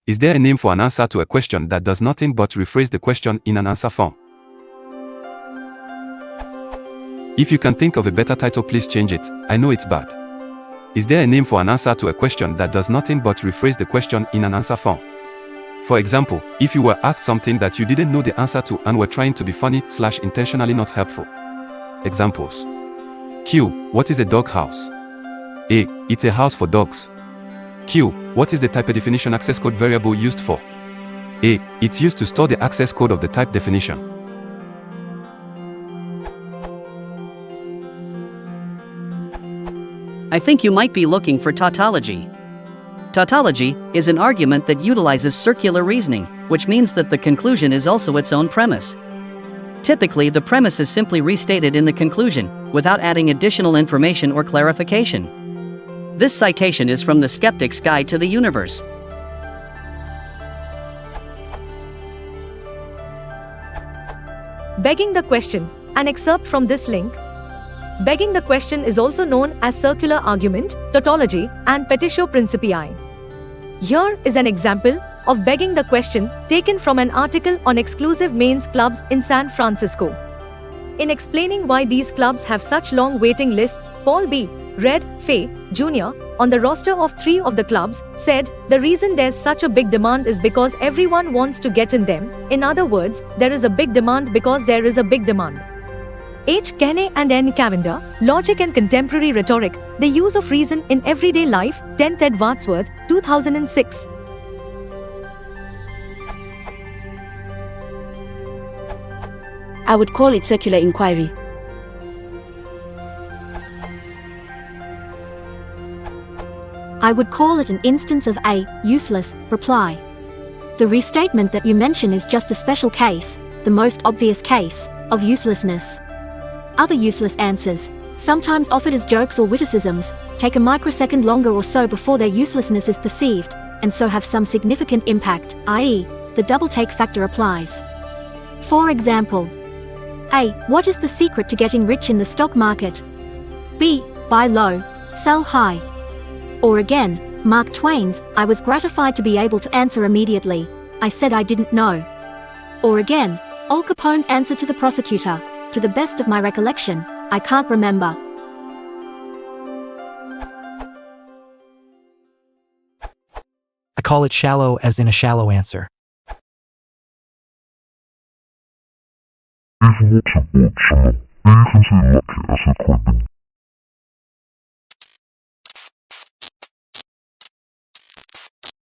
Is there a name for an answer to a question that does nothing but rephrase the question in an answer form? If you can think of a better title, please change it. I know it's bad. Is there a name for an answer to a question that does nothing but rephrase the question in an answer form? For example, if you were asked something that you didn't know the answer to and were trying to be funny / intentionally not helpful. Examples. Q. What is a dog house? A. It's a house for dogs. Q. What is the type definition access code variable used for? A. It's used to store the access code of the type definition. I think you might be looking for tautology. Tautology is an argument that utilizes circular reasoning, which means that the conclusion is also its own premise. Typically, the premise is simply restated in the conclusion, without adding additional information or clarification. This citation is from the Skeptic's Guide to the Universe. Begging the question, an excerpt from this link. Begging the question is also known as circular argument, tautology, and petitio principii. Here is an example of begging the question taken from an article on exclusive men's clubs in San Francisco. In explaining why these clubs have such long waiting lists, Paul B. Red Fay, Jr., on the roster of 3 of the clubs, said, "The reason there's such a big demand is because everyone wants to get in them. In other words, there is a big demand because there is a big demand." H. Kenney and N. Cavender, Logic and Contemporary Rhetoric, The Use of Reason in Everyday Life, 10th ed. Wadsworth, 2006. I would call it circular inquiry. I would call it an instance of a useless reply. The restatement that you mention is just a special case, the most obvious case, of uselessness. Other useless answers, sometimes offered as jokes or witticisms, take a microsecond longer or so before their uselessness is perceived, and so have some significant impact, i.e., the double-take factor applies. For example, A. What is the secret to getting rich in the stock market? B. Buy low, sell high. Or again, Mark Twain's, I was gratified to be able to answer immediately. I said I didn't know. Or again, Al Capone's answer to the prosecutor, to the best of my recollection, I can't remember. I call it shallow as in a shallow answer. Even what's a word shallow, even say lucky as a criminal.